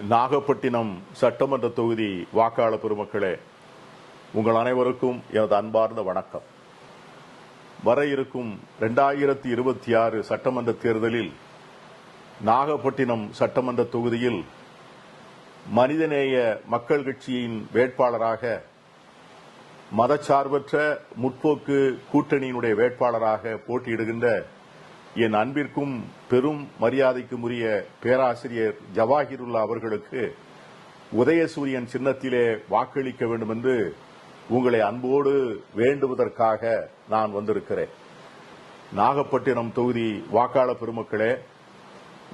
நாகப்பட்டினம் சட்டமன்ற தொகுதி வாக்காளர் பெருமக்களே, உங்கள் அனைவருக்கும் எனது அன்பார்ந்த வணக்கம். வர இருக்கும் 2026 சட்டமன்ற தேர்தலில் நாகப்பட்டினம் சட்டமன்ற தொகுதியில் மனிதநேய மக்கள் கட்சியின் வேட்பாளராக, மதச்சார்பற்ற முற்போக்கு கூட்டணியினுடைய வேட்பாளராக போட்டியிடுகின்ற என் அன்பிற்கும் பெரும் மரியாதைக்கும் உரிய பேராசிரியர் ஜவாஹிருல்லா அவர்களுக்கு உதயசூரியன் சின்னத்திலே வாக்களிக்க வேண்டும் என்று உங்களை அன்போடு வேண்டுவதற்காக நான் வந்திருக்கிறேன். நாகப்பட்டினம் தொகுதி வாக்காளர் பெருமக்களே,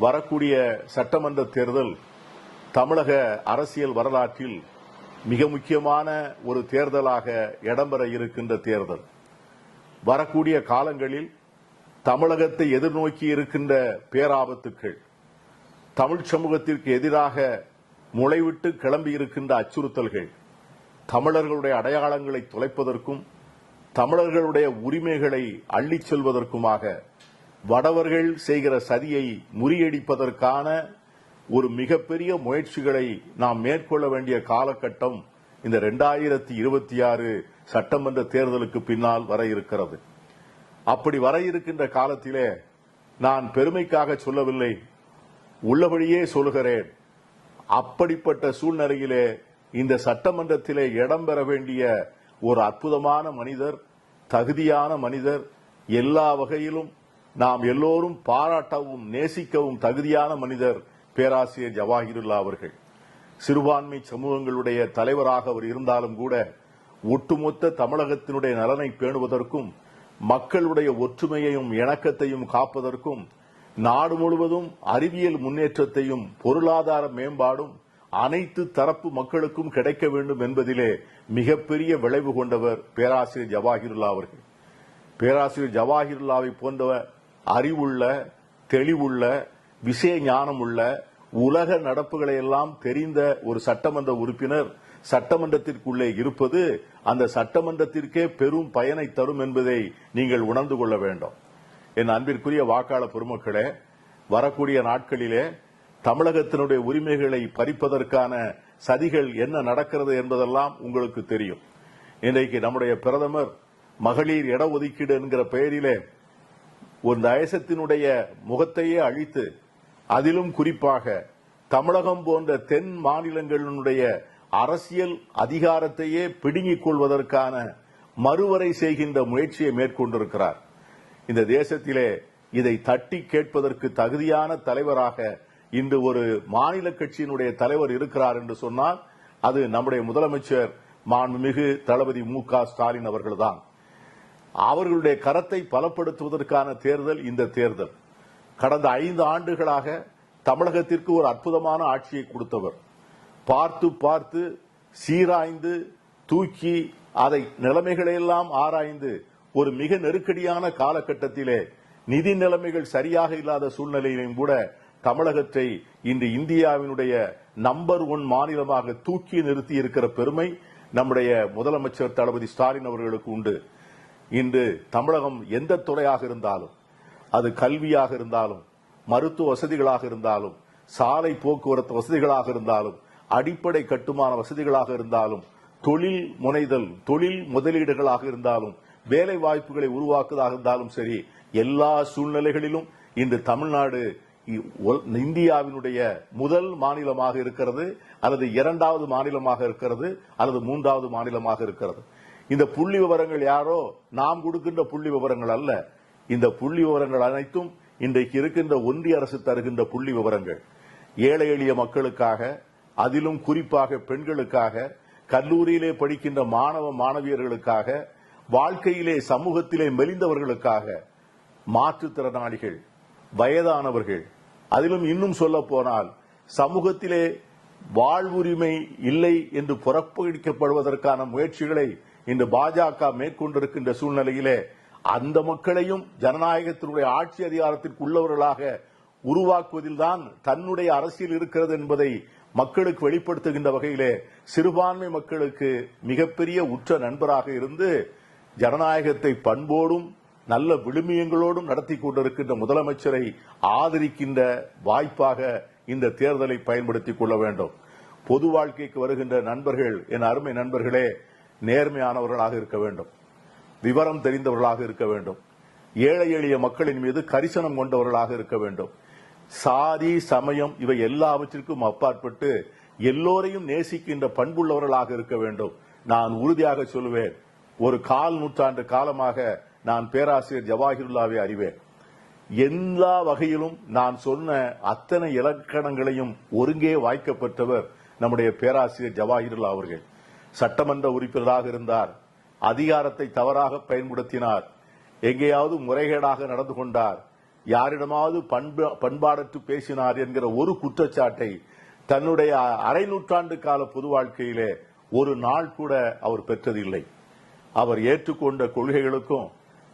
வரக்கூடிய சட்டமன்ற தேர்தல் தமிழக அரசியல் வரலாற்றில் மிக முக்கியமான ஒரு தேர்தலாக இடம்பெற இருக்கின்ற தேர்தல். வரக்கூடிய காலங்களில் தமிழகத்தை எதிர்நோக்கி இருக்கின்ற பேராபத்துக்கள், தமிழ் சமூகத்திற்கு எதிராக முளைவிட்டு கிளம்பி இருக்கின்ற அச்சுறுத்தல்கள், தமிழர்களுடைய அடையாளங்களை தொலைப்பதற்கும் தமிழர்களுடைய உரிமைகளை அள்ளிச் செல்வதற்குமாக வடவர்கள் செய்கிற சதியை முறியடிப்பதற்கான ஒரு மிகப்பெரிய முயற்சிகளை நாம் மேற்கொள்ள வேண்டிய காலகட்டம் இந்த 2026 சட்டமன்ற தேர்தலுக்கு பின்னால் வர இருக்கிறது. அப்படி வர இருக்கின்ற காலத்திலே நான் பெருமைக்காக சொல்லவில்லை, உள்ளபடியே சொல்கிறேன். அப்படிப்பட்ட சூழ்நிலையிலே இந்த சட்டமன்றத்திலே இடம்பெற வேண்டிய ஒரு அற்புதமான மனிதர், தகுதியான மனிதர், எல்லா வகையிலும் நாம் எல்லோரும் பாராட்டவும் நேசிக்கவும் தகுதியான மனிதர் பேராசிரியர் ஜவாஹிருல்லா அவர்கள். சிறுபான்மை சமூகங்களுடைய தலைவராக அவர் இருந்தாலும் கூட ஒட்டுமொத்த தமிழகத்தினுடைய நலனை பேணுவதற்கும் மக்களுடைய ஒற்றுமையையும் இணக்கத்தையும் காப்பதற்கும் நாடு முழுவதும் அறிவியல் முன்னேற்றத்தையும் பொருளாதார மேம்பாடும் அனைத்து தரப்பு மக்களுக்கும் கிடைக்க வேண்டும் என்பதிலே மிகப்பெரிய விளைவு கொண்டவர் பேராசிரியர் ஜவாஹிருல்லா அவர்கள். பேராசிரியர் ஜவாஹிருல்லாவை போன்ற அறிவுள்ள, தெளிவுள்ள, விஷய ஞானம் உள்ள, உலக நடப்புகளை எல்லாம் தெரிந்த ஒரு சட்டமன்ற உறுப்பினர் சட்டமன்றத்திற்குள்ளே இருப்பது அந்த சட்டமன்றத்திற்கே பெரும் பயனை தரும் என்பதை நீங்கள் உணர்ந்து கொள்ள வேண்டும். என் அன்பிற்குரிய வாக்காளர் பெருமக்களே, வரக்கூடிய நாட்களிலே தமிழகத்தினுடைய உரிமைகளை பறிப்பதற்கான சதிகள் என்ன நடக்கிறது என்பதெல்லாம் உங்களுக்கு தெரியும். இன்றைக்கு நம்முடைய பிரதமர் மகளிர் இடஒதுக்கீடு என்கிற பெயரிலே ஒரு தேசத்தினுடைய முகத்தையே அழித்து, அதிலும் குறிப்பாக தமிழகம் போன்ற தென் மாநிலங்களினுடைய அரசியல் அதிகாரத்தையே பிடுங்கிக் கொள்வதற்கான மறுவரை செய்கின்ற முயற்சியை மேற்கொண்டிருக்கிறார். இந்த தேசத்திலே இதை தட்டி கேட்பதற்கு தகுதியான தலைவராக இன்று ஒரு மாநில கட்சியினுடைய தலைவர் இருக்கிறார் என்று சொன்னால் அது நம்முடைய முதலமைச்சர் மாண்புமிகு தளபதி மு.க. ஸ்டாலின் அவர்கள்தான். அவர்களுடைய கரத்தை பலப்படுத்துவதற்கான தேர்தல் இந்த தேர்தல். கடந்த 5 ஆண்டுகளாக தமிழகத்திற்கு ஒரு அற்புதமான ஆட்சியை கொடுத்தவர். பார்த்து பார்த்து சீராய்ந்து தூக்கி அதை நிலைமைகளையெல்லாம் ஆராய்ந்து ஒரு மிக நெருக்கடியான காலகட்டத்திலே நிதி நிலைமைகள் சரியாக இல்லாத சூழ்நிலையிலும் கூட தமிழகத்தை இன்று இந்தியாவினுடைய நம்பர் 1 மாநிலமாக தூக்கி நிறுத்தி இருக்கிற பெருமை நம்முடைய முதலமைச்சர் தளபதி ஸ்டாலின் அவர்களுக்கு உண்டு. இன்று தமிழகம் எந்த துறையாக இருந்தாலும், அது கல்வியாக இருந்தாலும், மருத்துவ வசதிகளாக இருந்தாலும், சாலை போக்குவரத்து வசதிகளாக இருந்தாலும், அடிப்படை கட்டுமான வசதிகளாக இருந்தாலும், தொழில் முனைதல், தொழில் முதலீடுகளாக இருந்தாலும், வேலை வாய்ப்புகளை உருவாக்குவதாக இருந்தாலும் சரி, எல்லா சூழ்நிலைகளிலும் இன்று தமிழ்நாடு இந்தியாவினுடைய முதல் மாநிலமாக இருக்கிறது, அல்லது 2வது மாநிலமாக இருக்கிறது, அல்லது 3வது மாநிலமாக இருக்கிறது. இந்த புள்ளி விவரங்கள் யாரோ நாம் கொடுக்கின்ற புள்ளி விவரங்கள் அல்ல. இந்த புள்ளி விவரங்கள் அனைத்தும் இன்றைக்கு இருக்கின்ற ஒன்றிய அரசு தருகின்ற புள்ளி விவரங்கள். ஏழை எளிய மக்களுக்காக, அதிலும் குறிப்பாக பெண்களுக்காக, கல்லூரியிலே படிக்கின்ற மாணவ மாணவியர்களுக்காக, வாழ்க்கையிலே சமூகத்திலே மெலிந்தவர்களுக்காக, மாற்றுத்திறனாளிகள், வயதானவர்கள், அதிலும் இன்னும் சொல்ல போனால் சமூகத்திலே வாழ்வுரிமை இல்லை என்று புறக்கணிக்கப்படுவதற்கான முயற்சிகளை இன்று பாஜக மேற்கொண்டிருக்கின்ற சூழ்நிலையிலே அந்த மக்களையும் ஜனநாயகத்தினுடைய ஆட்சி அதிகாரத்திற்கு உள்ளவர்களாக உருவாக்குவதில்தான் தன்னுடைய அரசியல் இருக்கிறது என்பதை மக்களுக்கு வெளிப்படுத்துகின்ற வகையிலே சிறுபான்மை மக்களுக்கு மிகப்பெரிய உற்ற நண்பராக இருந்து ஜனநாயகத்தை பண்போடும் நல்ல விழுமியங்களோடும் நடத்தி கொண்டிருக்கின்ற முதலமைச்சரை ஆதரிக்கின்ற வாய்ப்பாக இந்த தேர்தலை பயன்படுத்திக் கொள்ள வேண்டும். பொது வாழ்க்கைக்கு வருகின்ற நண்பர்கள், என் அருமை நண்பர்களே, நேர்மையானவர்களாக இருக்க வேண்டும், விவரம் தெரிந்தவர்களாக இருக்க வேண்டும், ஏழை எளிய மக்களின் மீது கரிசனம் கொண்டவர்களாக இருக்க வேண்டும். சாதி, சமயம் இவை எல்லாவற்றிற்கும் அப்பாற்பட்டு எல்லோரையும் நேசிக்கின்ற பண்புள்ளவர்களாக இருக்க வேண்டும். நான் உறுதியாக சொல்லுவேன், ஒரு 1/4 நூற்றாண்டு காலமாக நான் பேராசிரியர் ஜவாஹிருல்லாவை அறிவேன். எல்லா வகையிலும் நான் சொன்ன அத்தனை இலக்கணங்களையும் ஒருங்கே வாய்க்கப்பட்டவர் நம்முடைய பேராசிரியர் ஜவாஹிருல்லா அவர்கள். சட்டமன்ற உறுப்பினராக இருந்தார், அதிகாரத்தை தவறாக பயன்படுத்தினார், எங்கேயாவது முறைகேடாக நடந்து கொண்டார், யாரிடமாவது பண்பாடற்று பேசினார் என்கிற ஒரு குற்றச்சாட்டை தன்னுடைய அரை நூற்றாண்டு கால பொது வாழ்க்கையிலே ஒரு நாள் கூட அவர் பெற்றதில்லை. அவர் ஏற்றுக்கொண்ட கொள்கைகளுக்கும்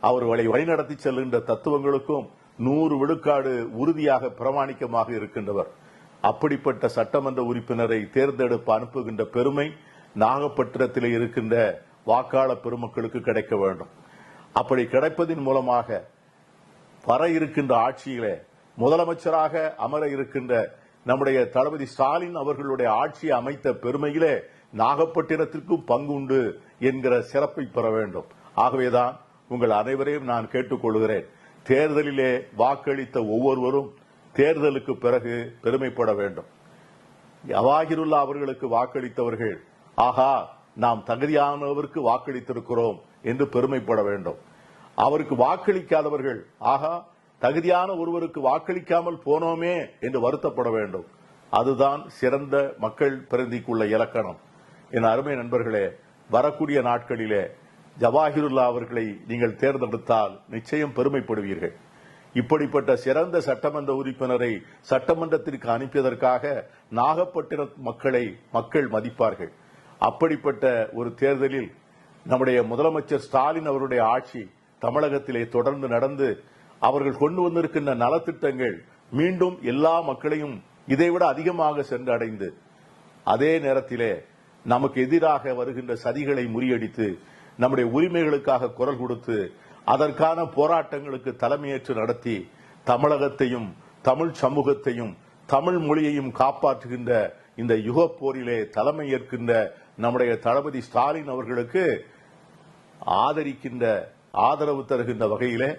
அவர்களை வழிநடத்தி செல்கின்ற தத்துவங்களுக்கும் 100 விழுக்காடு உறுதியாக பிரமாணிக்கமாக இருக்கின்றவர். அப்படிப்பட்ட சட்டமன்ற உறுப்பினரை தேர்ந்தெடுப்பு அனுப்புகின்ற பெருமை நாகப்பட்டினத்தில் இருக்கின்ற வாக்காளர் பெருமக்களுக்கு கிடைக்க வேண்டும். அப்படி கிடைப்பதன் மூலமாக வர இருக்கின்ற ஆட்சியிலே முதலமைச்சராக அமர இருக்கின்ற நம்முடைய தளபதி ஸ்டாலின் அவர்களுடைய ஆட்சியை அமைத்த பெருமையிலே நாகப்பட்டினத்திற்கும் பங்குண்டு என்கிற சிறப்பை பெற வேண்டும். ஆகவேதான் உங்கள் அனைவரையும் நான் கேட்டுக்கொள்கிறேன், தேர்தலிலே வாக்களித்த ஒவ்வொருவரும் தேர்தலுக்கு பிறகு பெருமைப்பட வேண்டும். ஜவாஹிருல்லா அவர்களுக்கு வாக்களித்தவர்கள், ஆகா, நாம் தகுதியானவருக்கு வாக்களித்திருக்கிறோம் என்று பெருமைப்பட வேண்டும். அவருக்கு வாக்களிக்காதவர்கள், ஆகா, தகுதியான ஒருவருக்கு வாக்களிக்காமல் போனோமே என்று வருத்தப்பட வேண்டும். அதுதான் சிறந்த மக்கள் பிரதிக்குள்ள இலக்கணம். என் அருமை நண்பர்களே, வரக்கூடிய நாட்களிலே ஜவாஹிருல்லா அவர்களை நீங்கள் தேர்ந்தெடுத்தால் நிச்சயம் பெருமைப்படுவீர்கள். இப்படிப்பட்ட சிறந்த சட்டமன்ற உறுப்பினரை சட்டமன்றத்திற்கு அனுப்பியதற்காக நாகப்பட்டினம் மக்களை மக்கள் மதிப்பார்கள். அப்படிப்பட்ட ஒரு தேர்தலில் நம்முடைய முதலமைச்சர் ஸ்டாலின் அவருடைய ஆட்சி தமிழகத்திலே தொடர்ந்து நடந்து அவர்கள் கொண்டு வந்திருக்கின்ற நலத்திட்டங்கள் மீண்டும் எல்லா மக்களையும் இதைவிட அதிகமாக சென்றடைந்து, அதே நேரத்திலே நமக்கு எதிராக வருகின்ற சதிகளை முறியடித்து நம்முடைய உரிமைகளுக்காக குரல் கொடுத்து அதற்கான போராட்டங்களுக்கு தலைமையேற்று நடத்தி தமிழகத்தையும் தமிழ் சமூகத்தையும் தமிழ் மொழியையும் காப்பாற்றுகின்ற இந்த யுக போரிலே தலைமை ஏற்கின்ற நம்முடைய தளபதி ஸ்டாலின் அவர்களுக்கு ஆதரவு தருகின்ற வகையிலே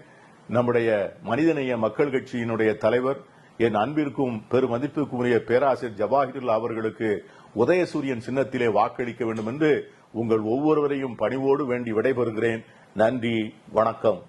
நம்முடைய மனிதநேய மக்கள் கட்சியினுடைய தலைவர், என் அன்பிற்கும் பெருமதிப்புக்கும் உரிய பேராசிரியர் ஜவாஹிருல்லா அவர்களுக்கு உதயசூரியன் சின்னத்திலே வாக்களிக்க வேண்டும் என்று உங்கள் ஒவ்வொருவரையும் பணிவோடு வேண்டி விடைபெறுகிறேன். நன்றி, வணக்கம்.